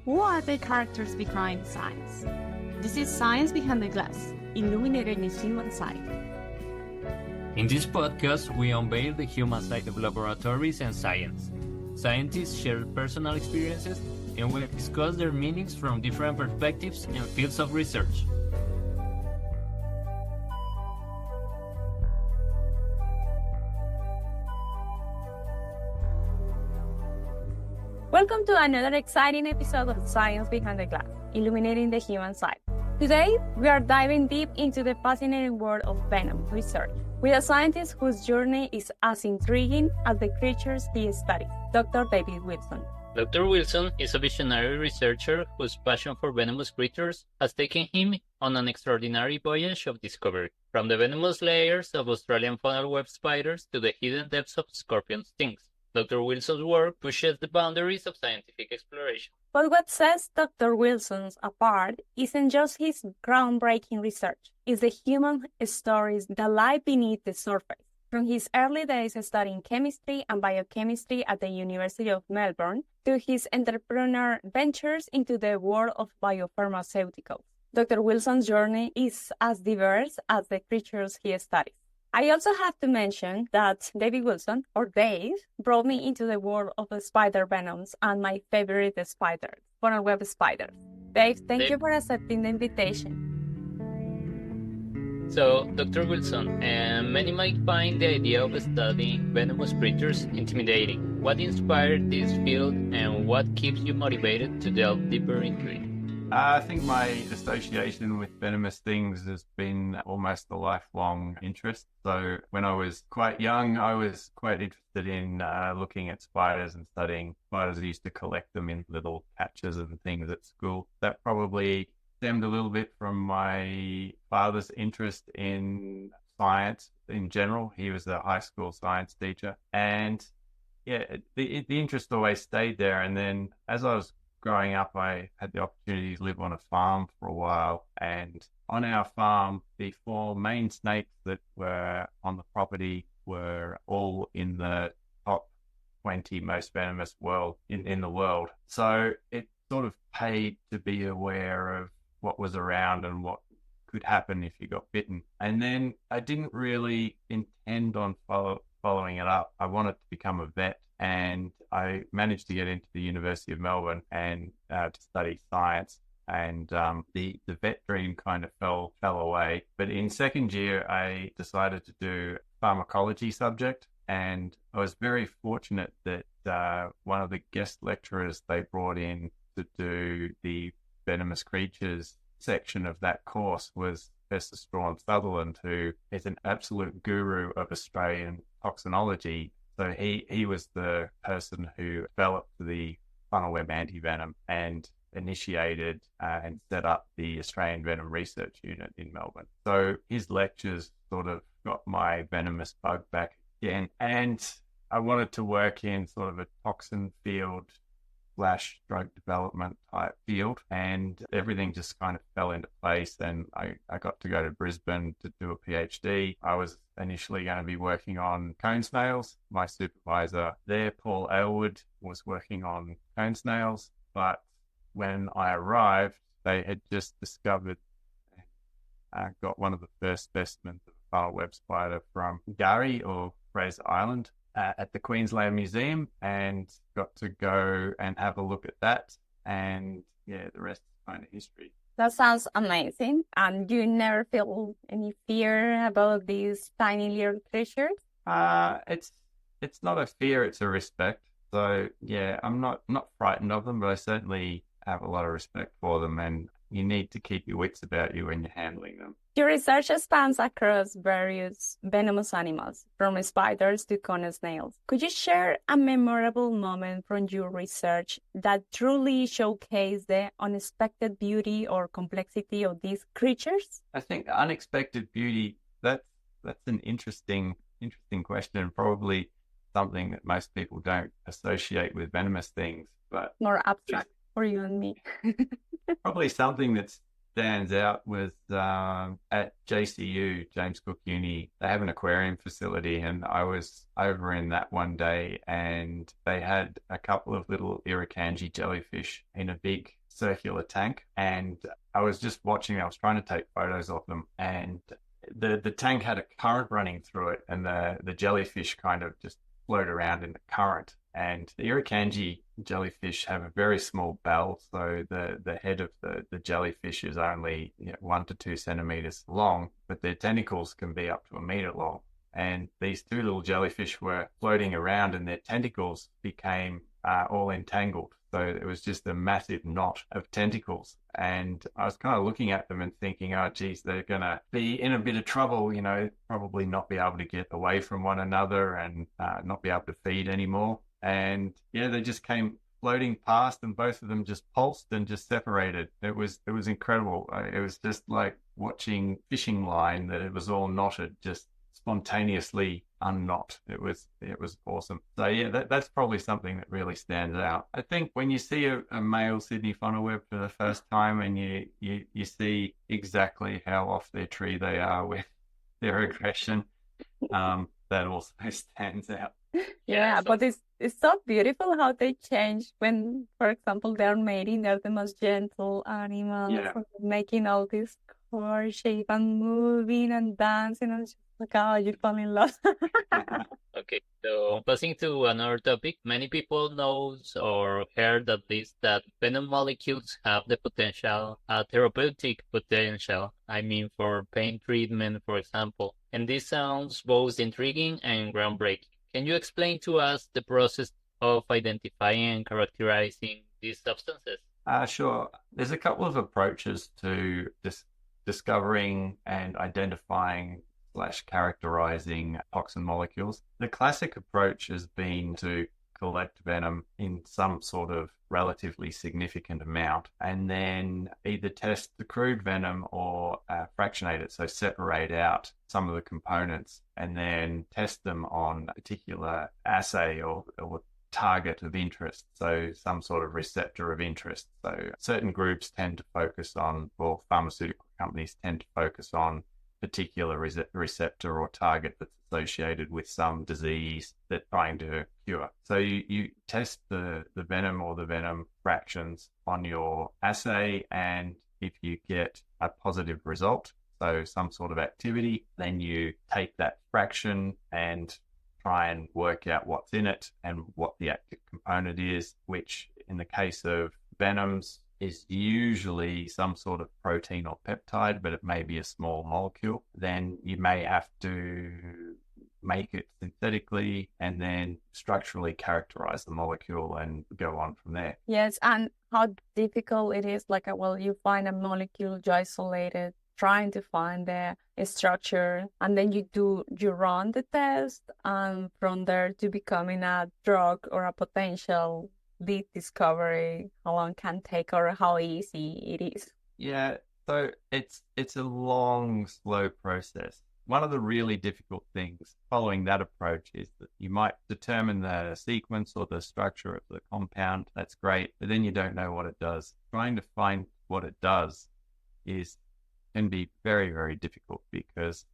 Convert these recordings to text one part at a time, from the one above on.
Who are the characters behind science? This is Science Behind the Glass, illuminating the human side. In this podcast, we unveil the human side of laboratories and science. Scientists share personal experiences and we discuss their meanings from different perspectives and fields of research. Welcome to another exciting episode of Science Behind the Glass, illuminating the human side. Today, we are diving deep into the fascinating world of venom research with a scientist whose journey is as intriguing as the creatures he studies, Dr. David Wilson. Dr. Wilson is a visionary researcher whose passion for venomous creatures has taken him on an extraordinary voyage of discovery, from the venomous lairs of Australian funnel web spiders to the hidden depths of scorpion stings. Dr. Wilson's work pushes the boundaries of scientific exploration. But what sets Dr. Wilson's apart isn't just his groundbreaking research, it's the human stories that lie beneath the surface. From his early days studying chemistry and biochemistry at the University of Melbourne to his entrepreneurial ventures into the world of biopharmaceuticals, Dr. Wilson's journey is as diverse as the creatures he studies. I also have to mention that David Wilson, or Dave, brought me into the world of spider venoms and my favorite spiders, funnel web spiders. Dave, thank you for accepting the invitation. So, Dr. Wilson, many might find the idea of studying venomous creatures intimidating. What inspired this field and what keeps you motivated to delve deeper into it? I think my association with venomous things has been almost a lifelong interest. So when I was quite young, I was quite interested in looking at spiders and studying spiders. I used to collect them in little patches and things at school. That probably stemmed a little bit from my father's interest in science in general. He was a high school science teacher. And yeah, the interest always stayed there. And then as I was growing up, I had the opportunity to live on a farm for a while, and on our farm, the four main snakes that were on the property were all in the top 20 most venomous in the world. So it sort of paid to be aware of what was around and what could happen if you got bitten. And then I didn't really intend on following it up. I wanted to become a vet, and I managed to get into the University of Melbourne and to study science. And the vet dream kind of fell away. But in second year, I decided to do a pharmacology subject, and I was very fortunate that one of the guest lecturers they brought in to do the venomous creatures section of that course was Professor Strawn Sutherland, who is an absolute guru of Australian toxinology. So he was the person who developed the funnel web antivenom and initiated and set up the Australian Venom Research Unit in Melbourne. So his lectures sort of got my venomous bug back again. And I wanted to work in sort of a toxin field / drug development type field, and everything just kind of fell into place. And I got to go to Brisbane to do a PhD. I was initially going to be working on cone snails. My supervisor there, Paul Aylward, was working on cone snails, but when I arrived, they had just discovered got one of the first specimens of a funnel web spider from Gary or Fraser Island at the Queensland Museum, and got to go and have a look at that. And yeah, the rest is kind of history. That sounds amazing. And you never feel any fear about these tiny little creatures? It's not a fear, it's a respect. So yeah, I'm not frightened of them, but I certainly have a lot of respect for them, and you need to keep your wits about you when you're handling them. Your research spans across various venomous animals, from spiders to cone snails. Could you share a memorable moment from your research that truly showcased the unexpected beauty or complexity of these creatures? I think unexpected beauty, that's an interesting question, and probably something that most people don't associate with venomous things, but more abstract for you and me. probably something that's stands out was at JCU, James Cook Uni, they have an aquarium facility, and I was over in that one day, and they had a couple of little irukandji jellyfish in a big circular tank, and I was just watching. I was trying to take photos of them, and the tank had a current running through it, and the jellyfish kind of just float around in the current. And the irukandji jellyfish have a very small bell, so the head of the jellyfish is only 1 to 2 centimeters long, but their tentacles can be up to a meter long. And these two little jellyfish were floating around, and their tentacles became all entangled. So it was just a massive knot of tentacles. And I was kind of looking at them and thinking, oh, geez, they're going to be in a bit of trouble, probably not be able to get away from one another and not be able to feed anymore. And yeah, they just came floating past, and both of them just pulsed and just separated. It was incredible. It was just like watching fishing line that it was all knotted, just spontaneously unknot. It was awesome. So yeah, that's probably something that really stands out. I think when you see a male Sydney funnel web for the first time, and you see exactly how off their tree they are with their aggression, that also stands out. Yeah, but it's so beautiful how they change when, for example, they're mating. They're the most gentle animals, Yeah. making all this courtship and moving and dancing, and it's just like, oh, you fall in love. Okay, so passing to another topic, many people knows or heard at least that venom molecules have the potential, therapeutic potential. I mean, for pain treatment, for example. And this sounds both intriguing and groundbreaking. Can you explain to us the process of identifying and characterizing these substances? Sure. There's a couple of approaches to discovering and identifying / characterizing toxin molecules. The classic approach has been to collect venom in some sort of relatively significant amount, and then either test the crude venom or fractionate it, so separate out some of the components and then test them on a particular assay or target of interest, so some sort of receptor of interest. So certain groups tend to focus on, or pharmaceutical companies tend to focus on particular receptor or target that's associated with some disease they're trying to cure. So you test the venom or the venom fractions on your assay, and if you get a positive result, so some sort of activity, then you take that fraction and try and work out what's in it and what the active component is, which in the case of venoms is usually some sort of protein or peptide, but it may be a small molecule. Then you may have to make it synthetically and then structurally characterize the molecule and go on from there. Yes, and how difficult it is. Like, well, you find a molecule, you isolate it, trying to find the structure, and then you run the test, and from there to becoming a drug or a potential lead discovery, how long can take or how easy it is? Yeah, so it's a long, slow process. One of the really difficult things following that approach is that you might determine the sequence or the structure of the compound. That's great, but then you don't know what it does. Trying to find what it does can be very, very difficult, because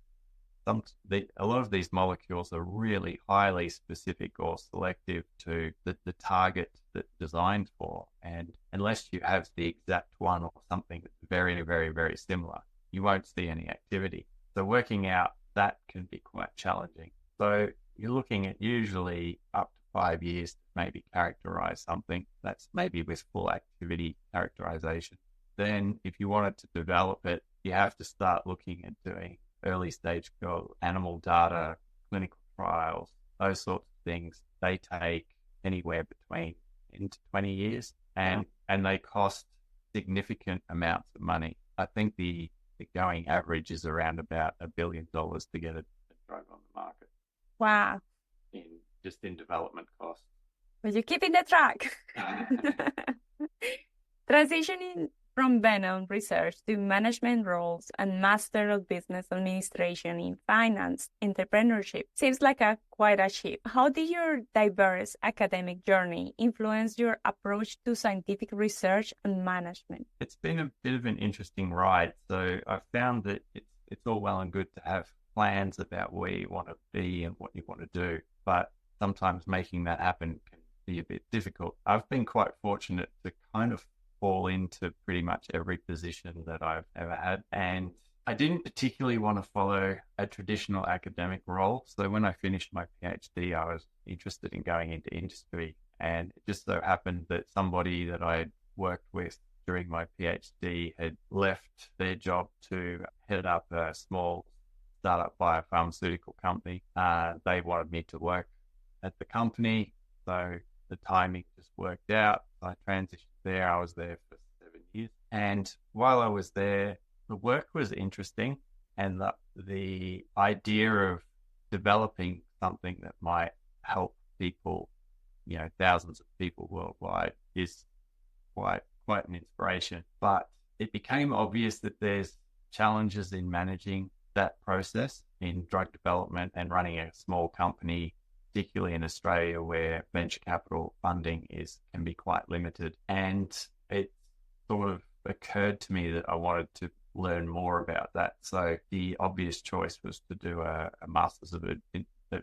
a lot of these molecules are really highly specific or selective to the target that's designed for. And unless you have the exact one or something that's very, very, very similar, you won't see any activity. So working out that can be quite challenging. So you're looking at usually up to 5 years to maybe characterize something. That's maybe with full activity characterization. Then if you wanted to develop it, you have to start looking at doing early stage animal data, clinical trials, those sorts of things. They take anywhere between 10 to 20 years, and they cost significant amounts of money. I think the going average is around about $1 billion to get a drug on the market. Wow. In development costs. But you're keeping the track. Transitioning From Venom research to management roles and Master of Business Administration in Finance, entrepreneurship seems like quite a shift. How did your diverse academic journey influence your approach to scientific research and management? It's been a bit of an interesting ride. So I found that it's all well and good to have plans about where you want to be and what you want to do, but sometimes making that happen can be a bit difficult. I've been quite fortunate to kind of fall into pretty much every position that I've ever had. And I didn't particularly want to follow a traditional academic role. So when I finished my PhD, I was interested in going into industry. And it just so happened that somebody that I had worked with during my PhD had left their job to head up a small startup biopharmaceutical company. They wanted me to work at the company. So the timing just worked out. I transitioned there. I was there for 7 years. And while I was there, the work was interesting. And the idea of developing something that might help people, thousands of people worldwide is quite an inspiration. But it became obvious that there's challenges in managing that process in drug development and running a small company, particularly in Australia, where venture capital funding can be quite limited. And it sort of occurred to me that I wanted to learn more about that. So the obvious choice was to do a Master's of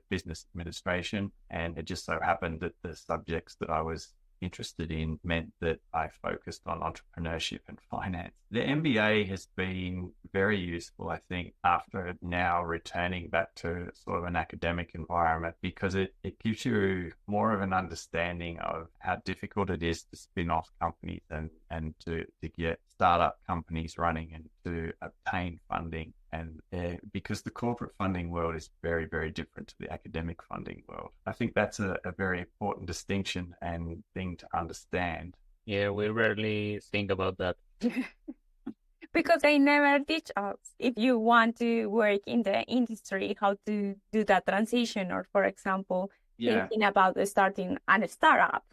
Business Administration. And it just so happened that the subjects that I was interested in meant that I focused on entrepreneurship and finance. The MBA has been very useful, I think, after now returning back to sort of an academic environment, because it gives you more of an understanding of how difficult it is to spin off companies and to get startup companies running and to obtain funding. And because the corporate funding world is very, very different to the academic funding world. I think that's a very important distinction and thing to understand. Yeah, we rarely think about that. Because they never teach us if you want to work in the industry, how to do that transition, or, for example, thinking about starting a startup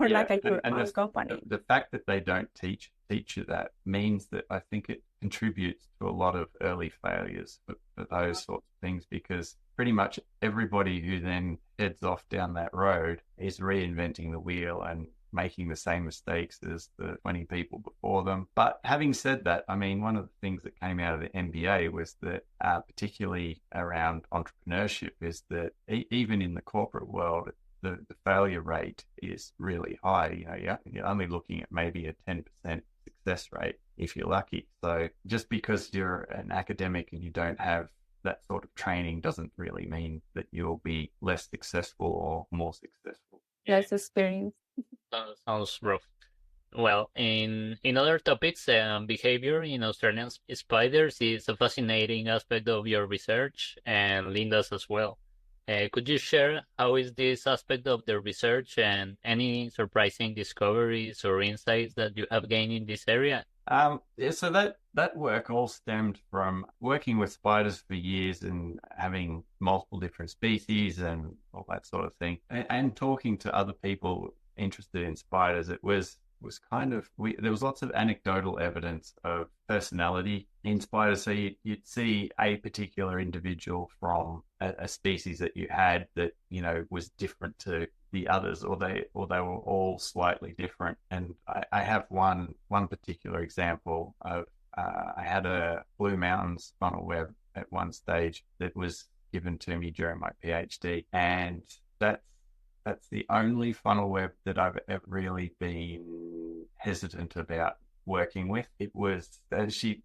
or like your own company. The fact that they don't teach you that means that I think it contributes to a lot of early failures for those sorts of things, because pretty much everybody who then heads off down that road is reinventing the wheel and making the same mistakes as the 20 people before them. But having said that, I mean, one of the things that came out of the MBA was that, particularly around entrepreneurship, is that even in the corporate world, the failure rate is really high. You're only looking at maybe a 10% success rate if you're lucky. So just because you're an academic and you don't have that sort of training doesn't really mean that you'll be less successful or more successful. Less experience. Sounds rough. Well, in other topics, behavior in Australian spiders is a fascinating aspect of your research, and Linda's as well. Could you share how is this aspect of the research and any surprising discoveries or insights that you have gained in this area? So that work all stemmed from working with spiders for years and having multiple different species and all that sort of thing, and talking to other people interested in spiders. It was kind of, there was lots of anecdotal evidence of personality in spiders. So you'd see a particular individual from a species that you had that, was different to the others, or they were all slightly different. And I have one particular example of, I had a Blue Mountains funnel web at one stage that was given to me during my PhD. And that's the only funnel web that I've ever really been hesitant about working with. It was that she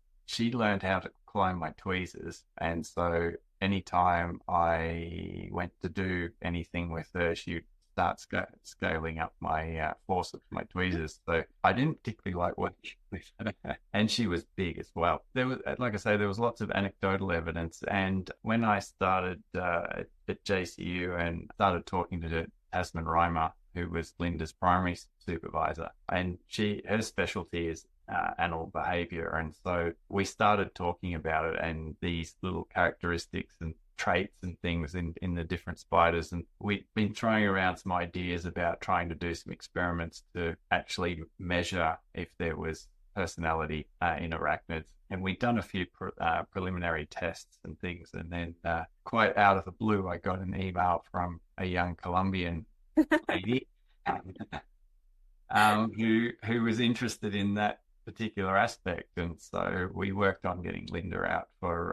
learned how to clone my tweezers, and so anytime I went to do anything with her, she'd start scaling up my force of my tweezers. So I didn't particularly like working with her, and she was big as well. There was, like I say, there was lots of anecdotal evidence, and when I started at JCU and started talking to Tasman Reimer, who was Linda's primary supervisor, and her specialty is animal behavior. And so we started talking about it and these little characteristics and traits and things in the different spiders. And we've been throwing around some ideas about trying to do some experiments to actually measure if there was personality in arachnids. And we'd done a few preliminary tests and things. And then quite out of the blue, I got an email from a young Colombian lady who was interested in that particular aspect. And so we worked on getting Linda out for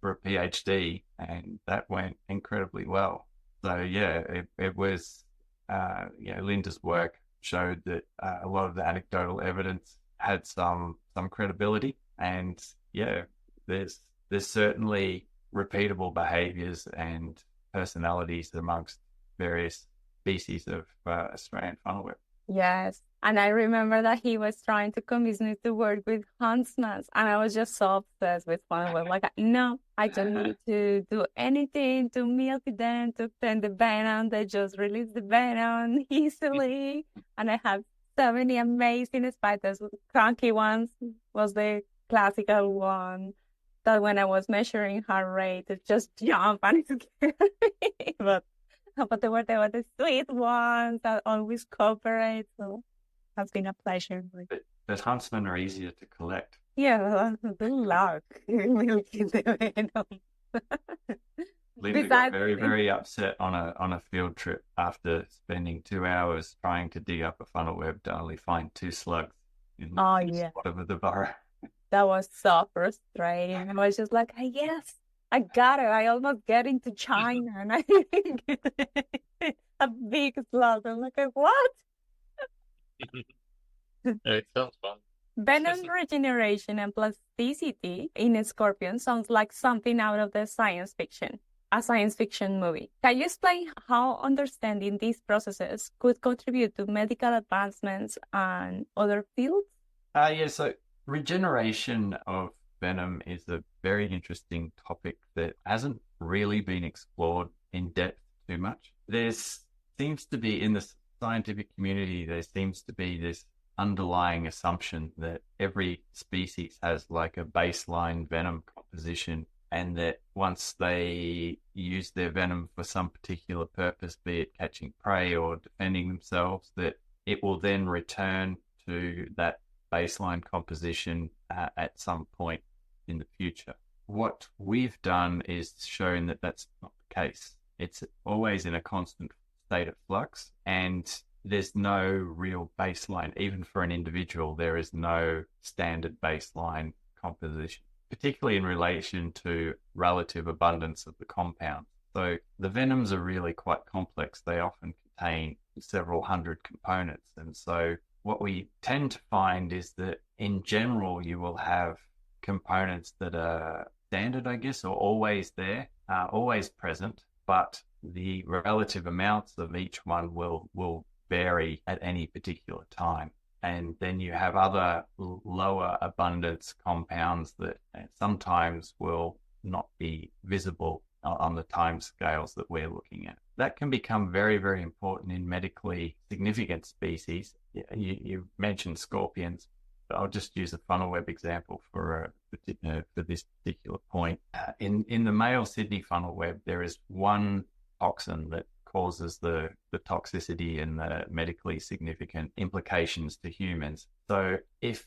a PhD, and that went incredibly well. So yeah, it was, Linda's work showed that a lot of the anecdotal evidence had some credibility, and yeah, there's certainly repeatable behaviours and personalities amongst various species of Australian funnelweb. Yes. And I remember that he was trying to convince me to work with huntsmen. And I was just so obsessed with funnelweb. Like, no, I don't need to do anything to milk them, to obtain the venom. They just release the venom easily. And I have so many amazing spiders. Cranky ones was the classical one that when I was measuring heart rate, it just jumped and it scared me. But there were the sweet ones that always cooperate. So it's been a pleasure. But huntsmen are easier to collect. Yeah, good luck milking the venom. Linda got very, very upset on a field trip after spending 2 hours trying to dig up a funnel web to only find 2 slugs in the spot of the burrow. That was so frustrating. I was just like, yes, I got it. I almost get into China and I get a big slug. I'm like, what? It sounds fun. Venom regeneration and plasticity in scorpions sounds like something out of a science fiction movie. Can you explain how understanding these processes could contribute to medical advancements and other fields? So regeneration of venom is a very interesting topic that hasn't really been explored in depth too much. There seems to be, in the scientific community, there seems to be this underlying assumption that every species has like a baseline venom composition, and that once they use their venom for some particular purpose, be it catching prey or defending themselves, that it will then return to that baseline composition at some point in the future. What we've done is shown that that's not the case. It's always in a constant state of flux, and there's no real baseline. Even for an individual, there is no standard baseline composition, particularly in relation to relative abundance of the compound. So the venoms are really quite complex. They often contain several hundred components. And so what we tend to find is that in general, you will have components that are standard, I guess, or always there, always present, but the relative amounts of each one will vary at any particular time. And then you have other lower abundance compounds that sometimes will not be visible on the time scales that we're looking at. That can become very, very important in medically significant species. You mentioned scorpions. I'll just use a funnel web example for this particular point. In the male Sydney funnel web, there is one toxin that causes the toxicity and the medically significant implications to humans. So if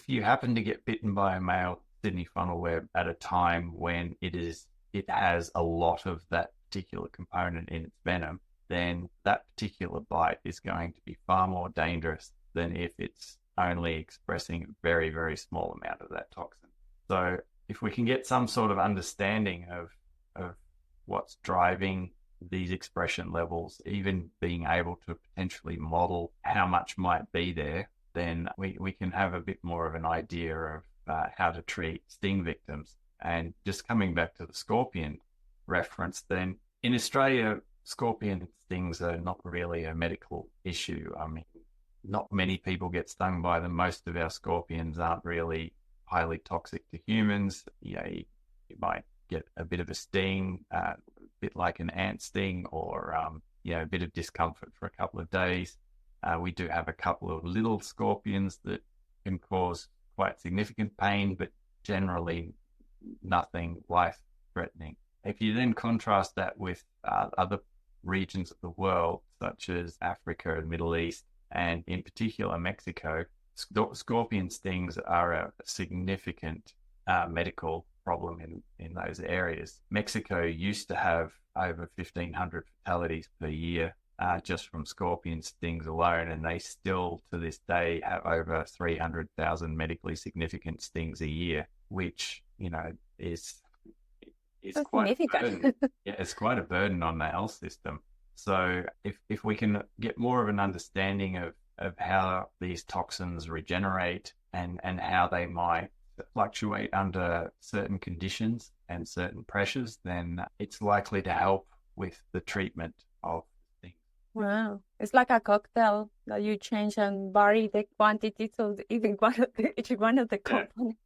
you happen to get bitten by a male Sydney funnel web at a time when it has a lot of that particular component in its venom, then that particular bite is going to be far more dangerous than if it's only expressing a very, very small amount of that toxin. So if we can get some sort of understanding of what's driving these expression levels, even being able to potentially model how much might be there, then we can have a bit more of an idea of how to treat sting victims. And just coming back to the scorpion reference, then in Australia, scorpion stings are not really a medical issue. I mean, not many people get stung by them. Most of our scorpions aren't really highly toxic to humans. You might get a bit of a sting, a bit like an ant sting, or a bit of discomfort for a couple of days. We do have a couple of little scorpions that can cause quite significant pain, but generally nothing life-threatening. If you then contrast that with other regions of the world, such as Africa and Middle East, and in particular Mexico, Scorpion stings are a significant medical problem in those areas. Mexico used to have over 1,500 fatalities per year just from scorpion stings alone, and they still to this day have over 300,000 medically significant stings a year, which is So quite a significant. burden. Yeah, it's quite a burden on the health system. So if we can get more of an understanding of how these toxins regenerate and how they might fluctuate under certain conditions and certain pressures, then it's likely to help with the treatment of things. Wow. It's like a cocktail that you change and vary the quantity of each one of the Yeah, components.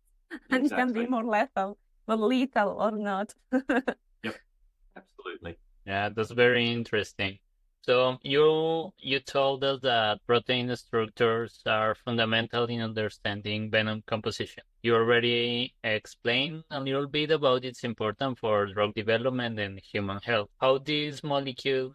And it can be exactly. more lethal or not. Yep, absolutely. Yeah, that's very interesting. So you told us that protein structures are fundamental in understanding venom composition. You already explained a little bit about its importance for drug development and human health. How are these molecules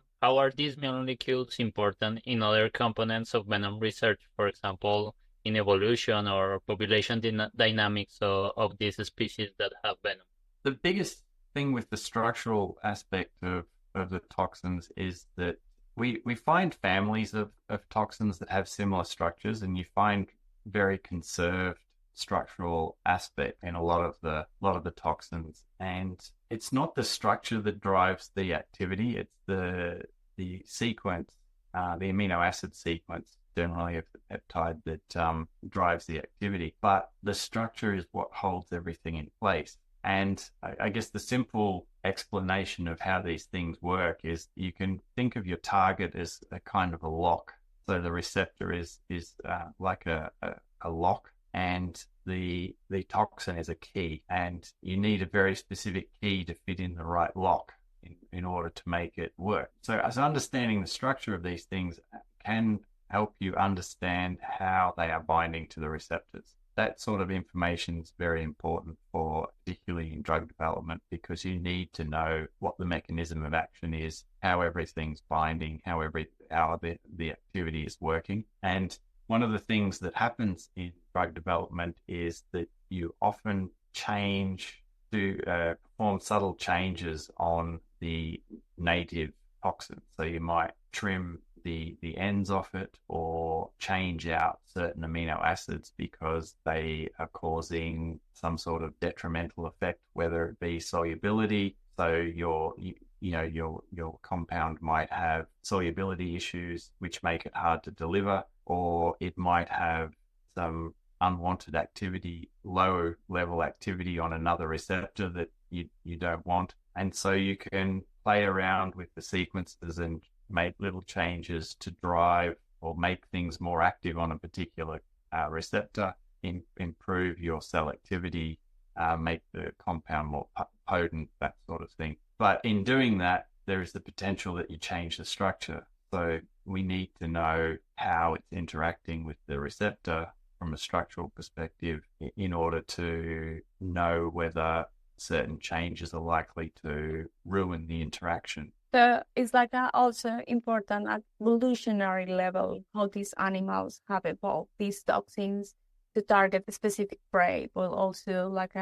important in other components of venom research, for example, in evolution or population dynamics of these species that have venom? The biggest thing with the structural aspect of the toxins is that we find families of toxins that have similar structures, and you find very conserved structural aspect in a lot of the toxins. And it's not the structure that drives the activity, it's the sequence, the amino acid sequence generally of the peptide that drives the activity. But the structure is what holds everything in place. And I guess the simple explanation of how these things work is you can think of your target as a kind of a lock. So the receptor is like a lock, and the toxin is a key. And you need a very specific key to fit in the right lock in order to make it work. So as understanding the structure of these things can help you understand how they are binding to the receptors. That sort of information is very important particularly in drug development, because you need to know what the mechanism of action is, how everything's binding, how the activity is working. And one of the things that happens in drug development is that you often perform subtle changes on the native toxin. So you might trim the ends off it or change out certain amino acids because they are causing some sort of detrimental effect, whether it be solubility. So your compound might have solubility issues which make it hard to deliver, or it might have some unwanted activity, low level activity on another receptor that you don't want. And so you can play around with the sequences and make little changes to drive or make things more active on a particular receptor, improve your cell activity, make the compound more potent, that sort of thing. But in doing that, there is the potential that you change the structure. So we need to know how it's interacting with the receptor from a structural perspective in order to know whether certain changes are likely to ruin the interaction. So it's like also important at evolutionary level how these animals have evolved, these toxins to target a specific prey, but also like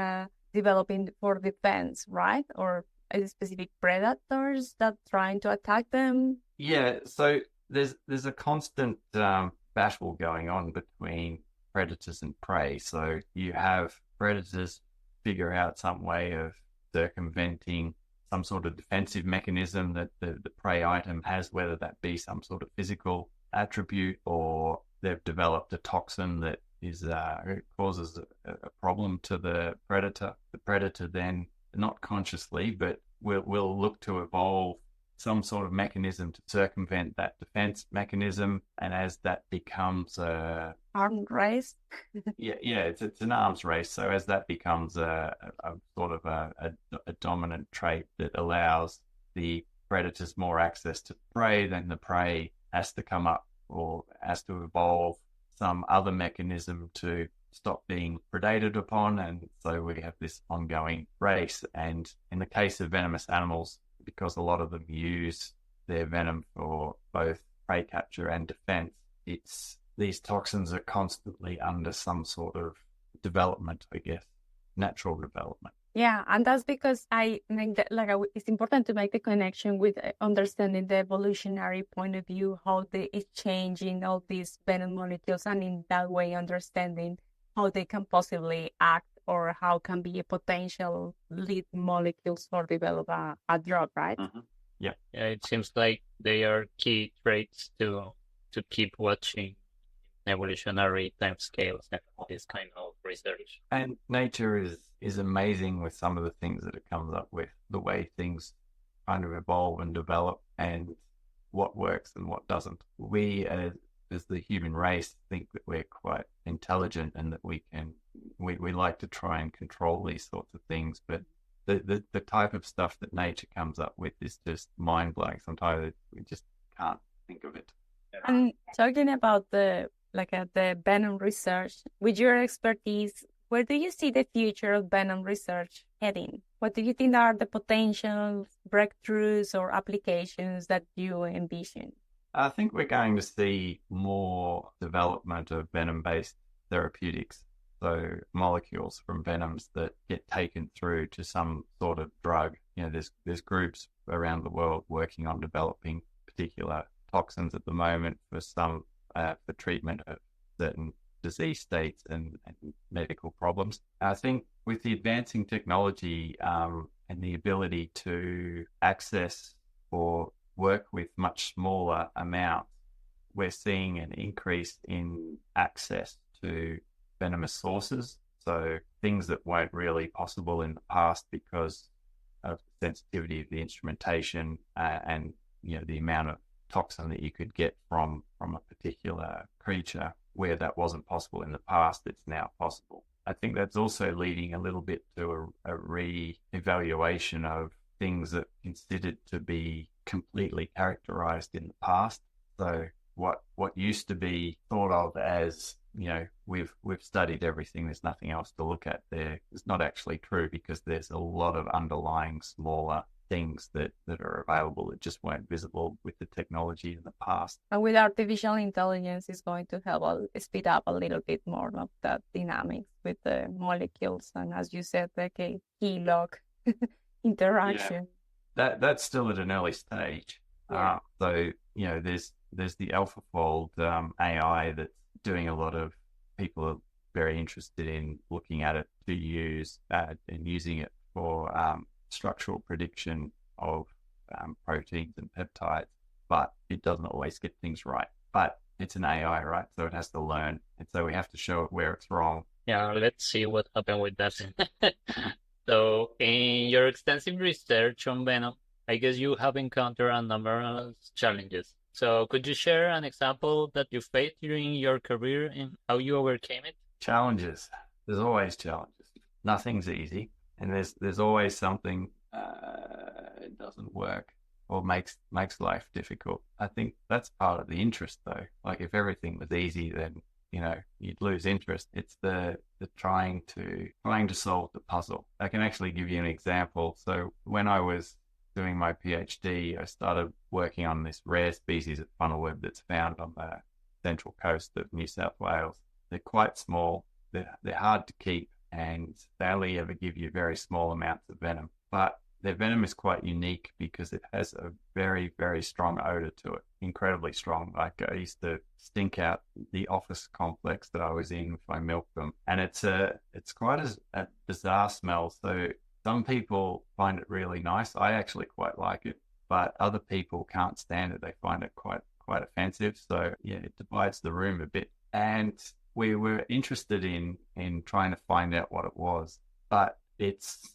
developing for defense, right? Or specific predators that trying to attack them. Yeah, so there's a constant battle going on between predators and prey. So you have predators figure out some way of circumventing some sort of defensive mechanism that the prey item has, whether that be some sort of physical attribute or they've developed a toxin that causes a problem to the predator. The predator then, not consciously, but will look to evolve some sort of mechanism to circumvent that defense mechanism. And as that becomes a arms race. It's an arms race. So as that becomes a sort of a dominant trait that allows the predators more access to the prey, then the prey has to come up or has to evolve some other mechanism to stop being predated upon. And so we have this ongoing race. And in the case of venomous animals, because a lot of them use their venom for both prey capture and defense, it's these toxins are constantly under some sort of development, I guess, natural development. Yeah, and that's because it's important to make the connection with understanding the evolutionary point of view, how it's changing all these venom molecules, and in that way understanding how they can possibly act or how can be a potential lead molecules for develop a drug, right? Mm-hmm. Yeah, it seems like they are key traits to keep watching evolutionary timescales and this kind of research. And nature is amazing with some of the things that it comes up with, the way things kind of evolve and develop, and what works and what doesn't. We as the human race think that we're quite intelligent and that we like to try and control these sorts of things, but the type of stuff that nature comes up with is just mind-blowing. Sometimes we just can't think of it. And talking about the venom research, with your expertise, where do you see the future of venom research heading? What do you think are the potential breakthroughs or applications that you envision? I think we're going to see more development of venom-based therapeutics. So molecules from venoms that get taken through to some sort of drug. You know, there's groups around the world working on developing particular toxins at the moment for for treatment of certain disease states and medical problems. I think with the advancing technology and the ability to access or work with much smaller amounts, we're seeing an increase in access to venomous sources. So things that weren't really possible in the past because of the sensitivity of the instrumentation and the amount of toxin that you could get from a particular creature, where that wasn't possible in the past, it's now possible. I think that's also leading a little bit to a re-evaluation of things that are considered to be completely characterized in the past. So what used to be thought of as, we've studied everything, there's nothing else to look at there, is not actually true, because there's a lot of underlying smaller things that are available that just weren't visible with the technology in the past. And with artificial intelligence, it's going to help speed up a little bit more of that dynamics with the molecules, and as you said, like a key lock interaction. Yeah. That's still at an early stage. Yeah. So there's the AlphaFold AI that's doing a lot of people are very interested in looking at it to use and using it for structural prediction of proteins and peptides, but it doesn't always get things right. But it's an AI, right? So it has to learn, and so we have to show it where it's wrong. Yeah, let's see what happened with that. So, in your extensive research on Venom, I guess you have encountered a number of challenges. So, could you share an example that you faced during your career and how you overcame it? Challenges. There's always challenges. Nothing's easy, and there's always something it doesn't work or makes life difficult. I think that's part of the interest, though. Like, if everything was easy, then you'd lose interest. It's the trying to solve the puzzle. I can actually give you an example. So when I was doing my PhD, I started working on this rare species of funnelweb that's found on the central coast of New South Wales. They're quite small. They're hard to keep, and they only ever give you very small amounts of venom. But their venom is quite unique because it has a very, very strong odor to it, incredibly strong. Like, I used to stink out the office complex that I was in if I milked them. And it's quite a bizarre smell. So some people find it really nice. I actually quite like it, but other people can't stand it. They find it quite offensive. So yeah, it divides the room a bit. And we were interested in trying to find out what it was, but it's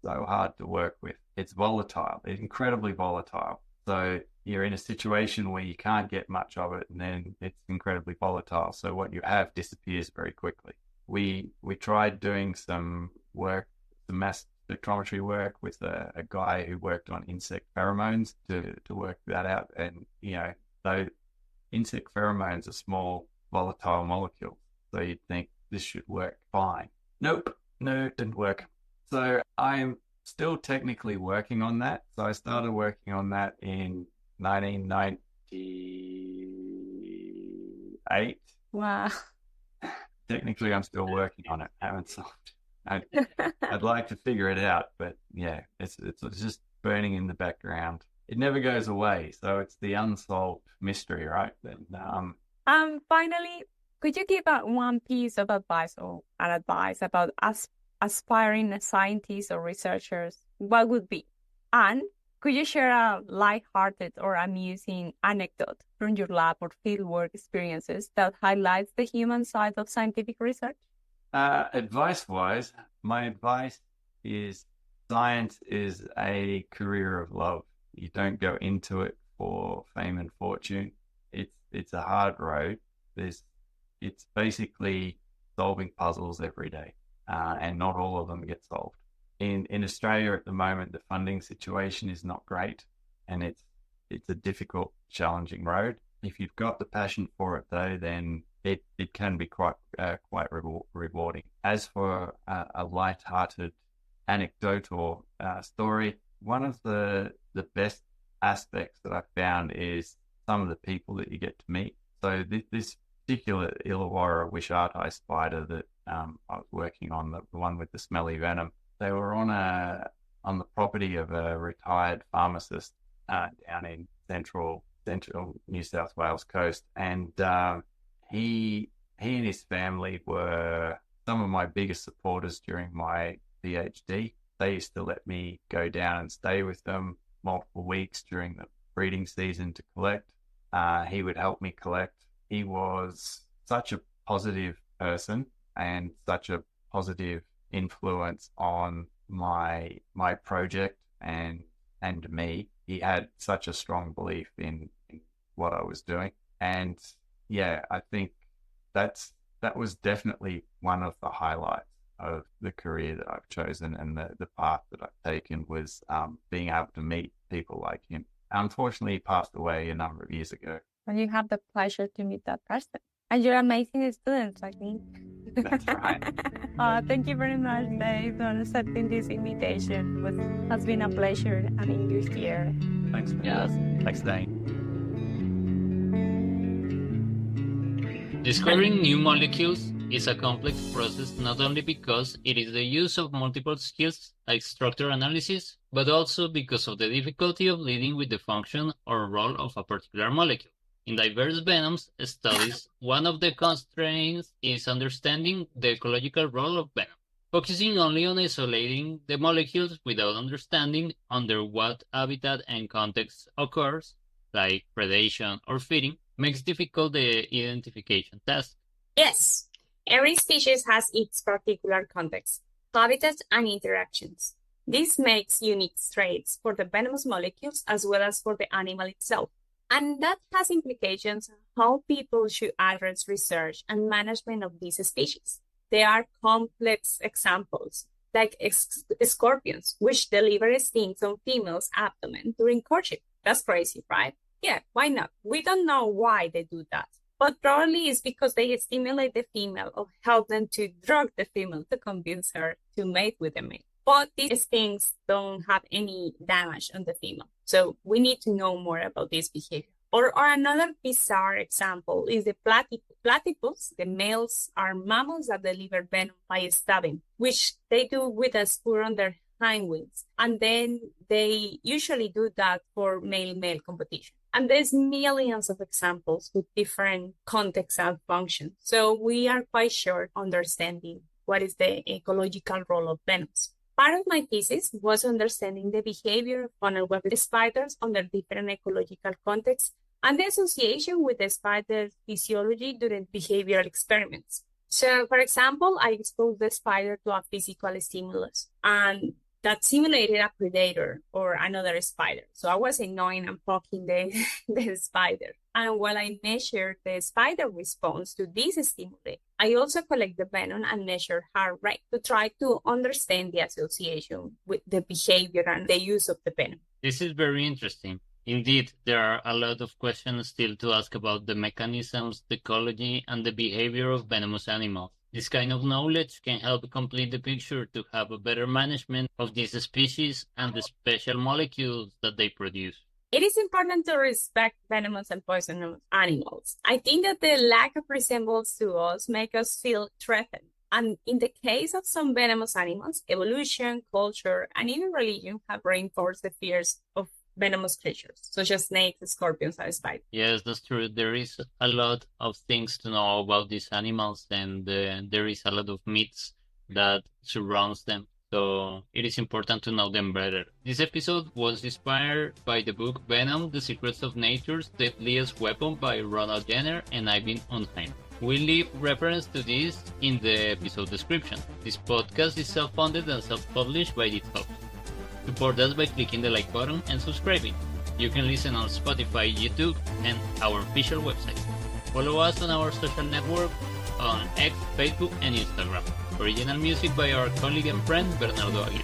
so hard to work with. It's volatile. It's incredibly volatile. So you're in a situation where you can't get much of it, and then it's incredibly volatile. So what you have disappears very quickly. We tried doing some work, some mass spectrometry work with a guy who worked on insect pheromones to work that out. And, though insect pheromones are small, volatile molecules, so you'd think this should work fine. Nope, no, it didn't work. So I'm still technically working on that. So I started working on that in 1998, Wow. Technically, I'm still working on it. I haven't solved it. I'd like to figure it out, but yeah, it's just burning in the background. It never goes away, so it's the unsolved mystery, right? Finally, could you give one piece of advice or an advice about aspiring scientists or researchers? What would be? And could you share a light-hearted or amusing anecdote from your lab or fieldwork experiences that highlights the human side of scientific research? Advice-wise, my advice is science is a career of love. You don't go into it for fame and fortune. It's a hard road. It's basically solving puzzles every day, and not all of them get solved. In Australia at the moment, the funding situation is not great, and it's a difficult, challenging road. If you've got the passion for it, though, then it can be quite rewarding. As for a light-hearted anecdote or story, one of the best aspects that I've found is some of the people that you get to meet. So this particular Illawarra Wishartai spider that I was working on, the one with the smelly venom, they were on the property of a retired pharmacist down in central New South Wales coast, and he and his family were some of my biggest supporters during my PhD. They used to let me go down and stay with them multiple weeks during the breeding season to collect. He would help me collect. He was such a positive person and such a positive influence on my project and me. He had such a strong belief in what I was doing. And yeah, I think that was definitely one of the highlights of the career that I've chosen, and the path that I've taken was being able to meet people like him. Unfortunately, he passed away a number of years ago. And you have the pleasure to meet that person. And you're amazing students, I think. That's right. Thank you very much, Dave, for accepting this invitation. It has been a pleasure having you here. Thanks, Yes. Thanks, Dane. Discovering new molecules is a complex process not only because it is the use of multiple skills like structure analysis, but also because of the difficulty of leading with the function or role of a particular molecule. In diverse venoms studies, one of the constraints is understanding the ecological role of venom. Focusing only on isolating the molecules without understanding under what habitat and context occurs, like predation or feeding, makes difficult the identification task. Yes, every species has its particular context, habitats, and interactions. This makes unique traits for the venomous molecules as well as for the animal itself. And that has implications on how people should address research and management of these species. There are complex examples, like scorpions, which deliver stings on females' abdomen during courtship. That's crazy, right? Yeah, why not? We don't know why they do that, but probably it's because they stimulate the female or help them to drug the female to convince her to mate with the male. But these things don't have any damage on the female. So we need to know more about this behavior. Or another bizarre example is the platypus. The males are mammals that deliver venom by stabbing, which they do with a spur on their hind wings. And then they usually do that for male-male competition. And there's millions of examples with different contexts and functions. So we are quite short understanding what is the ecological role of venoms. Part of my thesis was understanding the behavior of funnel web spiders under different ecological contexts and the association with the spider physiology during behavioral experiments. So, for example, I exposed the spider to a physical stimulus, and that simulated a predator or another spider. So I was annoying and poking the spider. And while I measured the spider response to this stimuli, I also collect the venom and measure heart rate to try to understand the association with the behavior and the use of the venom. This is very interesting. Indeed, there are a lot of questions still to ask about the mechanisms, the ecology, and the behavior of venomous animals. This kind of knowledge can help complete the picture to have a better management of these species and the special molecules that they produce. It is important to respect venomous and poisonous animals. I think that the lack of resemblance to us make us feel threatened. And in the case of some venomous animals, evolution, culture, and even religion have reinforced the fears of venomous creatures, such as snakes, scorpions, and spiders. Yes, that's true. There is a lot of things to know about these animals, and there is a lot of myths that surrounds them. So it is important to know them better. This episode was inspired by the book Venom, The Secrets of Nature's Deadliest Weapon by Ronald and Eivind Undheim. We'll leave reference to this in the episode description. This podcast is self-funded and self-published by its host. Support us by clicking the like button and subscribing. You can listen on Spotify, YouTube, and our official website. Follow us on our social network on X, Facebook, and Instagram. Original music by our colleague and friend Bernardo Aguirre.